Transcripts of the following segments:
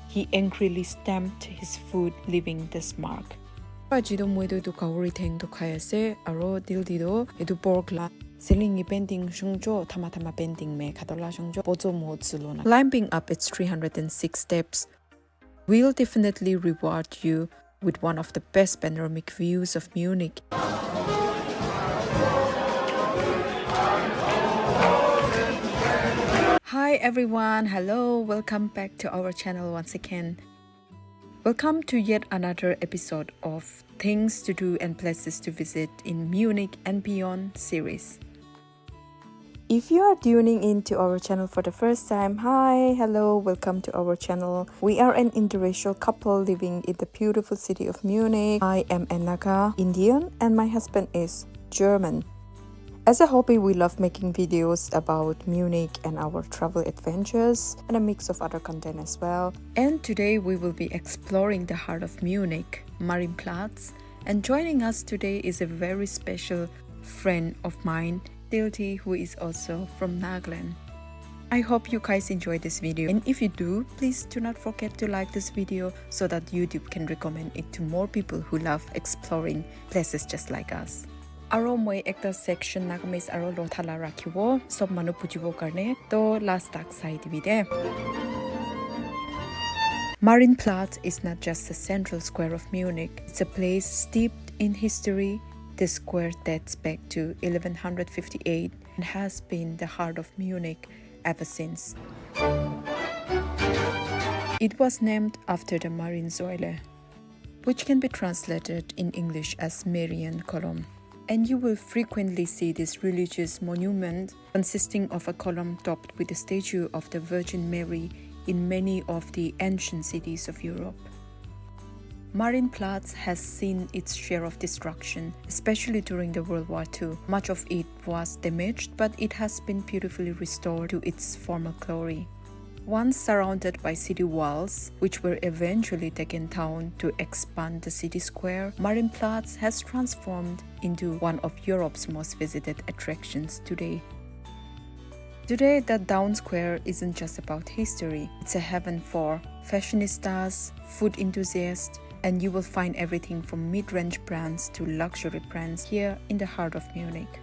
He angrily stamped his foot, leaving this mark. Jido muido du kauri teng du kayase aro dildido edu borgla selingi bending shungjo tama bending me kadola shungjo bozo modzulona. Climbing up its 306 steps will definitely reward you with one of the best panoramic views of Munich. Hi everyone, hello, welcome back to our channel once again. Welcome to yet another episode of Things to Do and Places to Visit in Munich and Beyond series. If you are tuning into our channel for the first time, hi, hello, welcome to our channel. We are an interracial couple living in the beautiful city of Munich. I am a Naga Indian and my husband is German. As a hobby, we love making videos about Munich and our travel adventures and a mix of other content as well. And today we will be exploring the heart of Munich, Marienplatz. And joining us today is a very special friend of mine, Dilti, who is also from Nagland. I hope you guys enjoy this video, and if you do, please do not forget to like this video so that YouTube can recommend it to more people who love exploring places just like us. Aro moi ekta section Nagamese and Lotha la rakhibo sob manu bujibo karne to last tak side bide. Marienplatz is not just the central square of Munich. It's a place steeped in history. The square dates back to 1158 and has been the heart of Munich ever since. It was named after the Mariensäule, which can be translated in English as Marian column. And you will frequently see this religious monument consisting of a column topped with a statue of the Virgin Mary in many of the ancient cities of Europe. Marienplatz has seen its share of destruction, especially during the World War II. Much of it was damaged, but it has been beautifully restored to its former glory. Once surrounded by city walls, which were eventually taken down to expand the city square, Marienplatz has transformed into one of Europe's most visited attractions today. Today, the town square isn't just about history. It's a heaven for fashionistas, food enthusiasts, and you will find everything from mid-range brands to luxury brands here in the heart of Munich.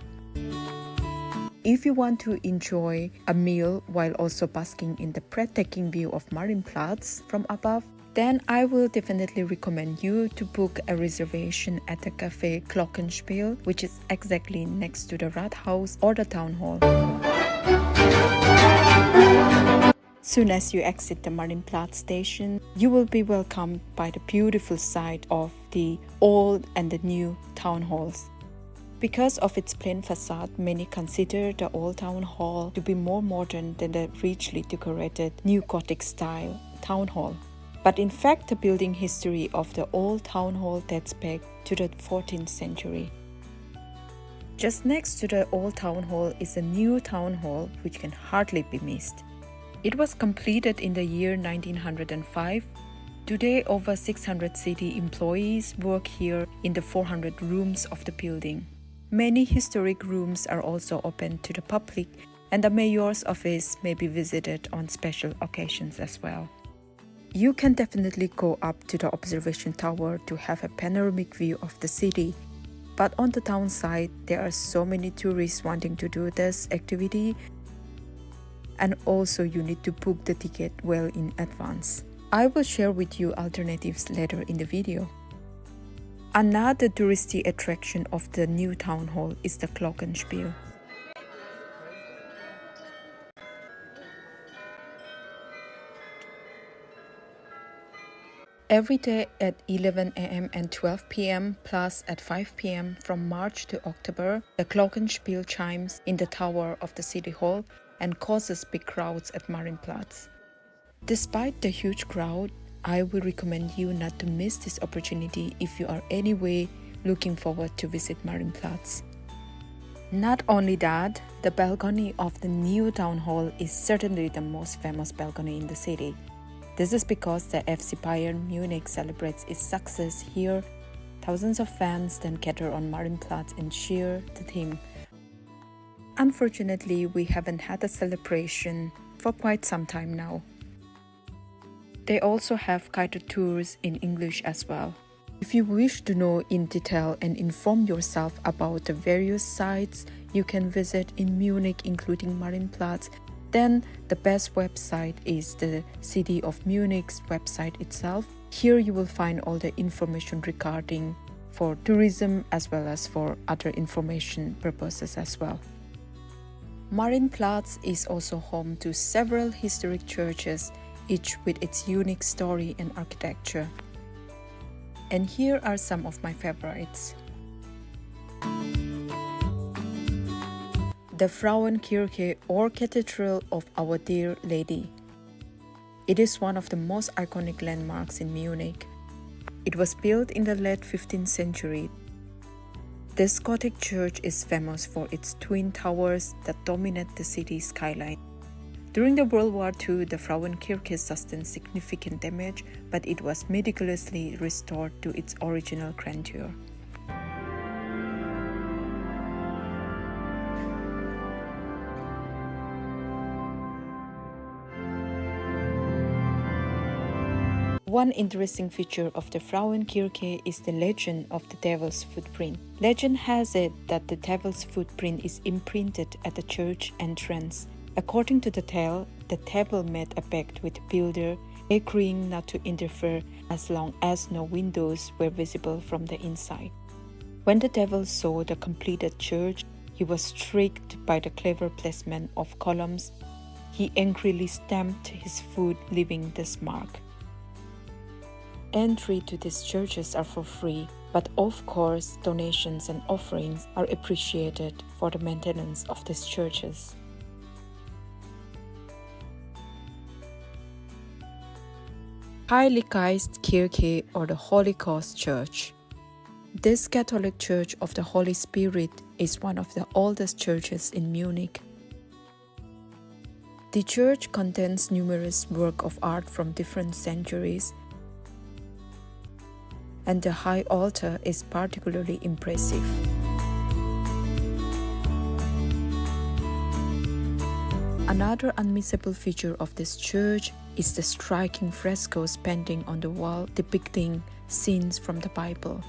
If you want to enjoy a meal while also basking in the breathtaking view of Marienplatz from above, then I will definitely recommend you to book a reservation at the cafe Glockenspiel, which is exactly next to the Rathaus or the town hall. Soon as you exit the Marienplatz station, you will be welcomed by the beautiful sight of the old and the new town halls. Because of its plain facade, many consider the old town hall to be more modern than the richly decorated new Gothic style town hall. But in fact, the building history of the old town hall dates back to the 14th century. Just next to the old town hall is a new town hall which can hardly be missed. It was completed in the year 1905. Today, over 600 city employees work here in the 400 rooms of the building. Many historic rooms are also open to the public, and the mayor's office may be visited on special occasions as well. You can definitely go up to the observation tower to have a panoramic view of the city. But on the town side, there are so many tourists wanting to do this activity, and also you need to book the ticket well in advance. I will share with you alternatives later in the video. Another touristy attraction of the new town hall is the Glockenspiel. Every day at 11 a.m. and 12 p.m. plus at 5 p.m. from March to October, the Glockenspiel chimes in the tower of the city hall and causes big crowds at Marienplatz. Despite the huge crowd, I will recommend you not to miss this opportunity if you are anyway looking forward to visit Marienplatz. Not only that, the balcony of the new town hall is certainly the most famous balcony in the city. This is because the FC Bayern Munich celebrates its success here. Thousands of fans then gather on Marienplatz and cheer the team. Unfortunately, we haven't had a celebration for quite some time now. They also have guided tours in English as well. If you wish to know in detail and inform yourself about the various sites you can visit in Munich, including Marienplatz, then the best website is the City of Munich's website itself. Here you will find all the information regarding for tourism as well as for other information purposes as well. Marienplatz is also home to several historic churches, each with its unique story and architecture. And here are some of my favorites. The Frauenkirche or Cathedral of Our Dear Lady. It is one of the most iconic landmarks in Munich. It was built in the late 15th century. This Gothic church is famous for its twin towers that dominate the city skyline. During the World War II, the Frauenkirche sustained significant damage, but it was meticulously restored to its original grandeur. One interesting feature of the Frauenkirche is the legend of the devil's footprint. Legend has it that the devil's footprint is imprinted at the church entrance. According to the tale, the devil made a pact with the builder, agreeing not to interfere as long as no windows were visible from the inside. When the devil saw the completed church, he was struck by the clever placement of columns. He angrily stamped his foot, leaving this mark. Entry to these churches are for free, but of course donations and offerings are appreciated for the maintenance of these churches. Heiliggeistkirche or the Holy Ghost Church. This Catholic Church of the Holy Spirit is one of the oldest churches in Munich. The church contains numerous works of art from different centuries, and the high altar is particularly impressive. Another unmissable feature of this church is the striking frescoes painting on the wall depicting scenes from the Bible.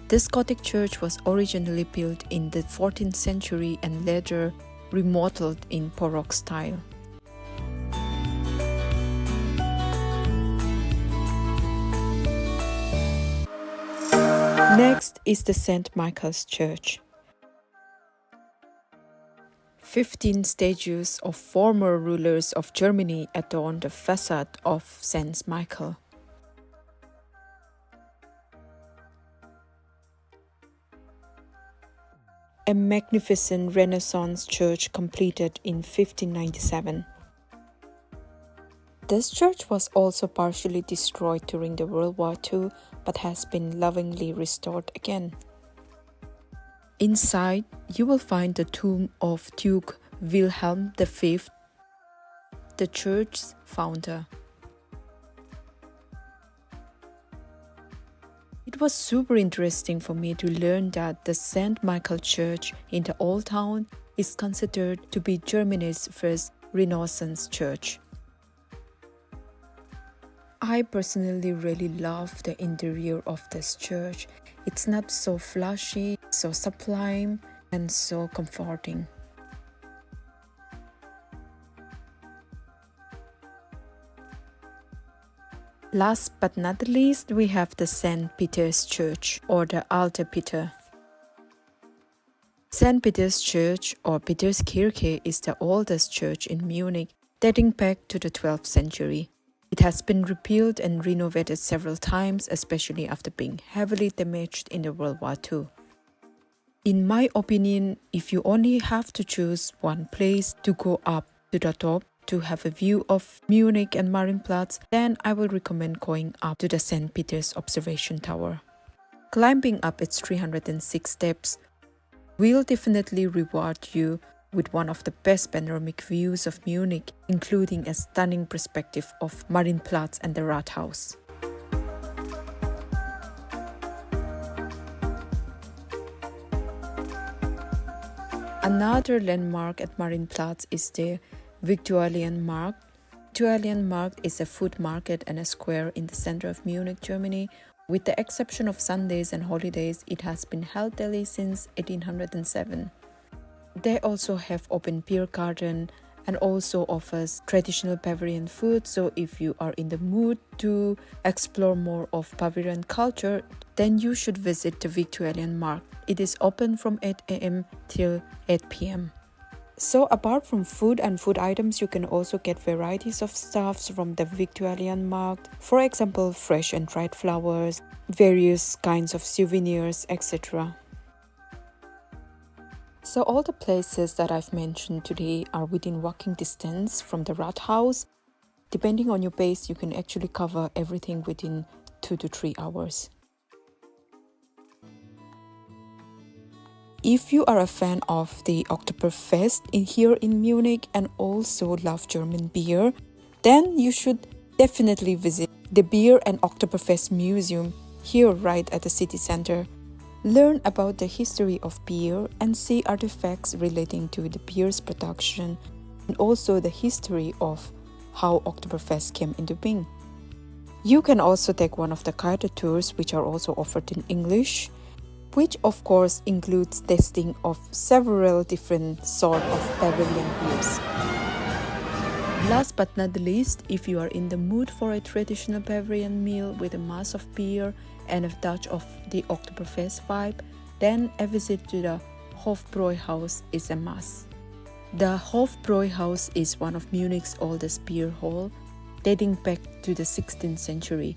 This Gothic church was originally built in the 14th century and later remodeled in Baroque style. Next is the St. Michael's Church. 15 statues of former rulers of Germany adorn the facade of St. Michael. A magnificent Renaissance church completed in 1597. This church was also partially destroyed during the World War II, but has been lovingly restored again. Inside, you will find the tomb of Duke Wilhelm V, the church's founder. It was super interesting for me to learn that the St. Michael Church in the Old Town is considered to be Germany's first Renaissance church. I personally really love the interior of this church. It's not so flashy, so sublime, and so comforting. Last but not least, we have the St. Peter's Church or the Alter Peter. St. Peter's Church or Peter's Kirche is the oldest church in Munich, dating back to the 12th century. It has been rebuilt and renovated several times, especially after being heavily damaged in the World War II. In my opinion, if you only have to choose one place to go up to the top to have a view of Munich and Marienplatz, then I will recommend going up to the St. Peter's Observation Tower. Climbing up its 306 steps will definitely reward you with one of the best panoramic views of Munich, including a stunning perspective of Marienplatz and the Rathaus. Another landmark at Marienplatz is the Victualienmarkt. Viktualienmarkt is a food market and a square in the center of Munich, Germany. With the exception of Sundays and holidays, it has been held daily since 1807. They also have open beer garden and also offers traditional Bavarian food. So if you are in the mood to explore more of Bavarian culture, then you should visit the Viktualienmarkt. It is open from 8 a.m. till 8 p.m. So apart from food and food items, you can also get varieties of stuffs from the Viktualienmarkt. For example, fresh and dried flowers, various kinds of souvenirs, etc. So all the places that I've mentioned today are within walking distance from the Rathaus. Depending on your pace, you can actually cover everything within 2 to 3 hours. If you are a fan of the Oktoberfest here in Munich and also love German beer, then you should definitely visit the Beer and Oktoberfest Museum here right at the city center. Learn about the history of beer and see artifacts relating to the beer's production and also the history of how Oktoberfest came into being. You can also take one of the guided tours, which are also offered in English, which of course includes tasting of several different sort of Bavarian beers. Last but not the least, if you are in the mood for a traditional Bavarian meal with a mass of beer and a touch of the Oktoberfest vibe, then a visit to the Hofbräuhaus is a must. The Hofbräuhaus is one of Munich's oldest beer hall, dating back to the 16th century.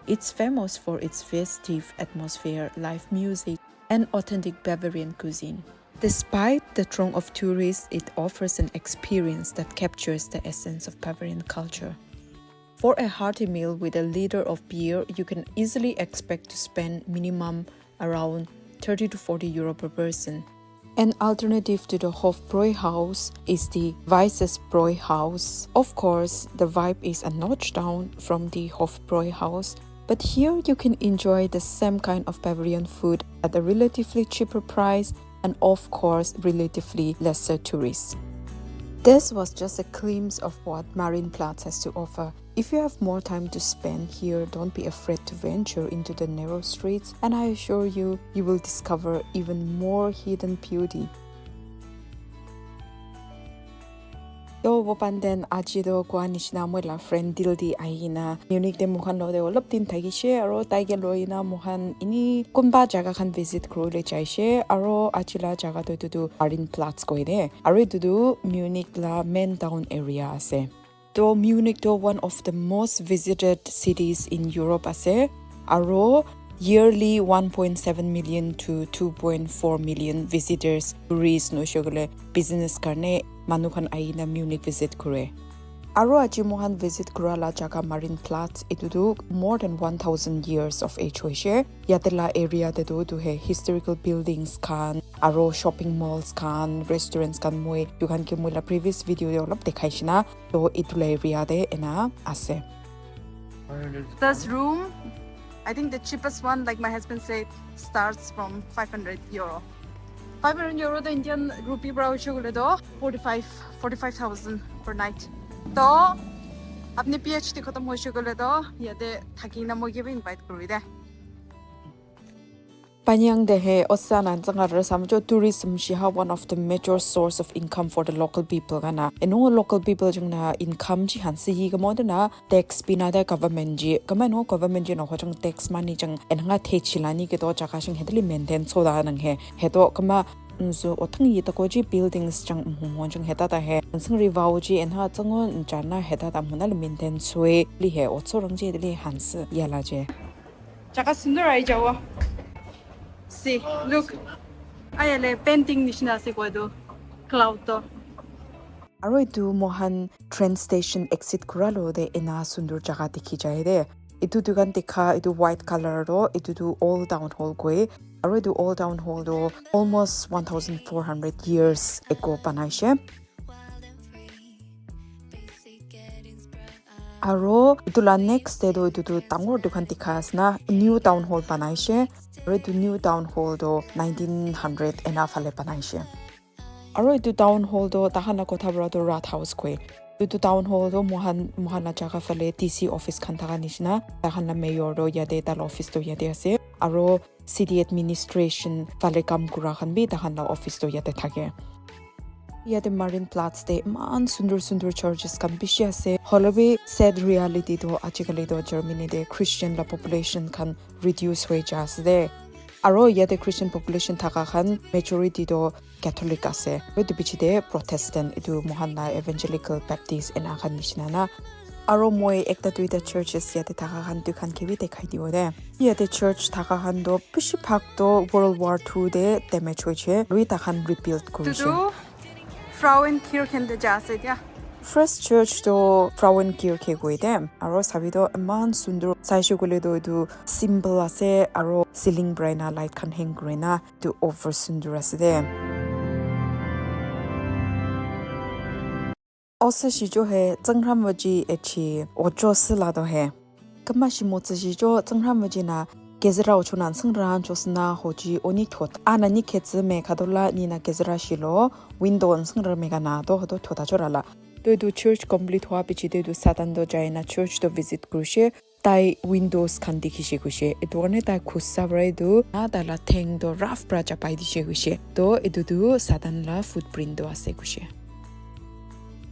It's famous for its festive atmosphere, live music, and authentic Bavarian cuisine. Despite the throng of tourists, it offers an experience that captures the essence of Bavarian culture. For a hearty meal with a liter of beer, you can easily expect to spend minimum around 30 to 40 euro per person. An alternative to the Hofbräuhaus is the Weißes Bräuhaus. Of course, the vibe is a notch down from the Hofbräuhaus, but here you can enjoy the same kind of Bavarian food at a relatively cheaper price and of course relatively lesser tourists. This was just a glimpse of what Marienplatz has to offer. If you have more time to spend here, don't be afraid to venture into the narrow streets, and I assure you, you will discover even more hidden beauty. Do wopanden ajido guanishna moila friend dildi aina Munich de muhan lo de olop tin thagi she aro taige loina muhan ini kunba jaga khan visit kru le chai she aro achila jaga to tu Marienplatz koide aro tu Munich la main town area ase. To Munich to one of the most visited cities in Europe ase aro yearly 1.7 million to 2.4 million visitors tourists no shogole business karne manukhan aina Munich visit kure. Aro aji mohan visit kurala jaga Marienplatz itudu more than 1000 years of age hoise. Yatela area de do he historical buildings kan aro shopping malls kan restaurants kan moi dukan ke moila previous video de olop dekhaishina to itula area de ena ase. This room, I think the cheapest one, like my husband said, starts from 500 euro. 500 euro the Indian rupee browse 45,000 per night. तो अपने PhD खत्म हो चुके तो ये दे थकी ना मुझे भी invite करूँ दे. Panyang dehe osanan zangar samjo tourism shiha one of the major source of income for the local people gana. Eno local people jungna income ji hansi hi gamodana tax pinada government ji. Kamano government ji no hojang tax money jang enhanga the chilani ke to chakashing hedli maintain soda nang he. Heto kama so otang yi tako ji buildings jang mon jang heta ta he. Sing revau ji enha changon chana heta ta munal maintain swe li he otsorang ji li hans yala je. Chaka sundar ai jawa. See, look. Ayale painting nishna se kwado cloud to. Aro itu mohan train station exit kuralo de ena sundur jaga dikhi jai de. Itu dugan dekha itu white color ro itu du all down hall koi. Aro itu all down hall do almost 1400 years ago panaishe. Aro itu la next day do itu du tangor dukan dikhas na new town hall panaishe. Redu new town hall do 1900 ena phale panaishe. Aro itu town hall do tahana kotha bra do rat house kwe. Itu town hall do mohana jaga phale TC office khan thaga nishna tahana mayor do yade tal office do yade ase. Aro city administration phale kam kura khan bi tahana office do yade thage. Yade Marienplatz de man sundur churches kan bishi ase. Holobi sad reality do achikali do Germany de Christian la population kan reduce hoi ja ase de. Aro yade Christian population thaga khan majority do Catholic ase. Edu bichi de Protestant edu mohanna Evangelical Baptist ena khan nishna na. Aro moi ekta duita churches yade thaga khan du khan kebi dekhai dibo de. Yade church thaga khan do bishi bhag do World War II de damage hoiche. Lui ta khan rebuild korishe. Frauenkirche de jase dia. First church to Frauenkirche goide. Aro sabido man sundur saishu gole do edu symbol ase aro ceiling braina light kan hang grena to over sundur ase de. Osa shi jo he zhengham waji echi ojo sila do he. Kama shi mo zi jo zhengham waji na gezra ochunan sengran josna hoji oni thot anani khetze me khadola nina gezra shilo window sengrar me gana do hodo thoda jorala do church complete hwa pichi do satan do jaina church to visit krushe tai windows khan dikhishe kushe edorne tai khusabrai do na dala theng do rough praja pai dishe kushe do edu satan la footprint do ase kushe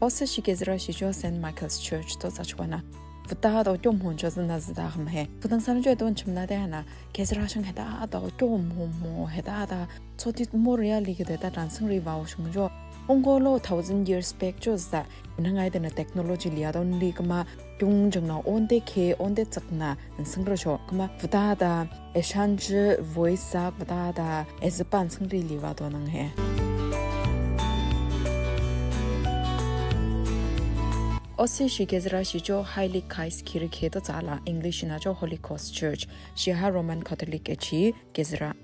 also shi gezra shi jo St Michael's church to sachwana 부다 더 좀 혼자서 나즈다 함해 부동산 줘도 좀 나대하나 계절하신 해다 더좀뭐 해다다 저디 뭐야 리게 되다 단승리 와우승조 옹골로 1000 years back 조사 능아이 되는 테크놀로지 리아던 리그마 용정나 온데 케 온데 짝나 승로죠 그마 부다다 에샨즈 보이스 부다다 S-Bahn 승리 리와도 능해 Osi shi gezra shi jo highly kais kirike to zala English na jo Holocaust Church shi ha Roman Catholic echi gezra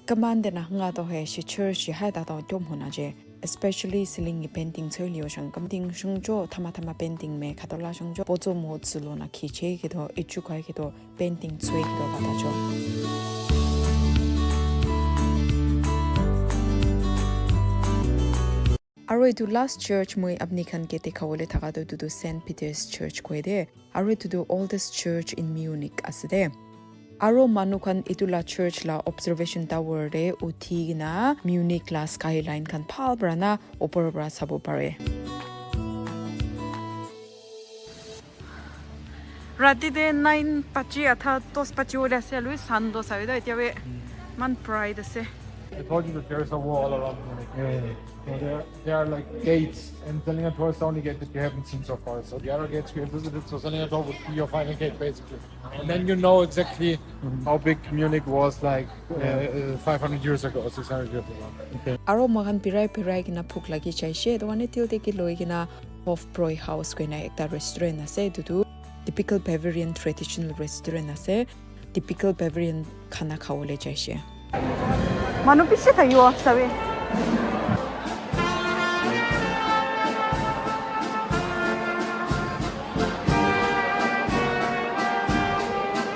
command na nga do he shi church shi ha da do dom hona je especially ceiling painting chölio shang kamting shungjo thama painting me khadola shungjo bozo mo zlo na ki che ge do echu kai ge do painting chwe ge do bata jo Aro to last church moi apni khan ke dekhawole thaga do St Peter's Church koide aro to the oldest church in Munich asde aro manu khan itula church la observation tower re uthi na Munich la skyline khan phal brana opor bra sabo pare Rati de 9 pachi atha tos pachi ore se lui sando saida etiawe man pride se I told you that there's a wall around Munich. So there are like gates, and the Linger Tor is the only gate that you haven't seen so far. So the other gates we have visited, so the Linger Tor would be your final gate basically. And then you know exactly how big Munich was like 500 years ago, 600 years ago. Okay. Aro magan pirai gina phuk lagi chaise do ane til de ki loi gina Hofbräuhaus ko na ekta restaurant ase dudu typical Bavarian traditional restaurant ase typical Bavarian khana khawole chaise Manu piche thayo sabe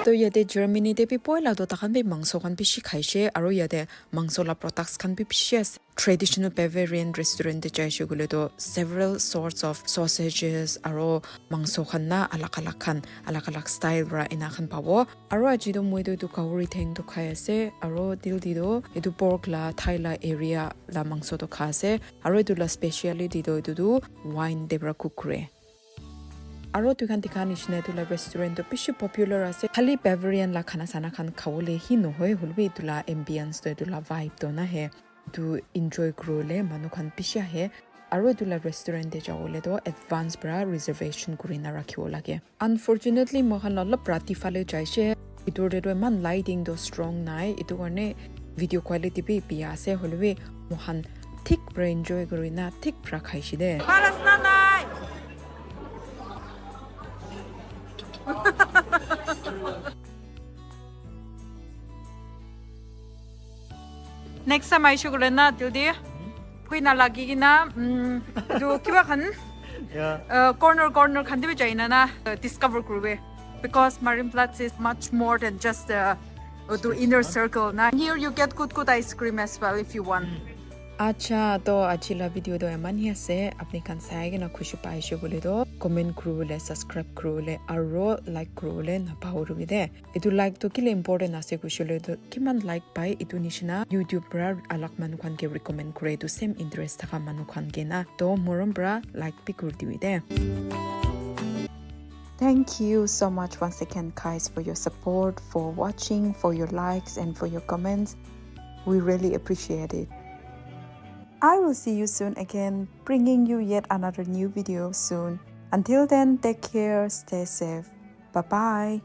to yade Germany de bi poila do ta khan bi mangso khan bi shi khaise aro yade mangso la products khan bi bishi traditional Bavarian restaurant de jai shugule do several sorts of sausages aro mangso khan na alak style ra ina khan pawo aro aji do moi do kauri theng do khayase aro dil di do edu pork la thai la area la mangso do khase aro edu la speciality do wine debra kukre aro tu kan dikhani shne tu la restaurant to pishi popular ase khali Bavarian la khana sana khan khawle hi no hoy hulbi tu la ambience to la vibe to na he to enjoy grole manu khan pishi he aro tu la restaurant de jawle do advance bra reservation kurina rakhiwo lage unfortunately mohan la prati fale jaise itur de do man lighting do strong nai itu garne video quality bi pia ase holwe mohan thik bra enjoy kurina thik bra khaishi de Palasna nai Next time I should go na tilde pui na lagi gina do kiba khan corner khan de jaina na discover kurbe because Marienplatz is much more than just a or to inner circle. Now here you get good ice cream as well if you want. Acha to achila video do eman hi ase apni kan sai na khushi paise bole do comment kru le subscribe kru le aro like kru le na pauru bide itu like to kile important ase khushi le do kiman like pai itu nishina YouTube bra alak manu khan ke recommend kre to same interest ka manu khan ke na to morom bra like pi kur di bide. Thank you so much once again guys for your support, for watching, for your likes and for your comments. We really appreciate it. I will see you soon again, bringing you yet another new video soon. Until then, take care, stay safe. Bye-bye.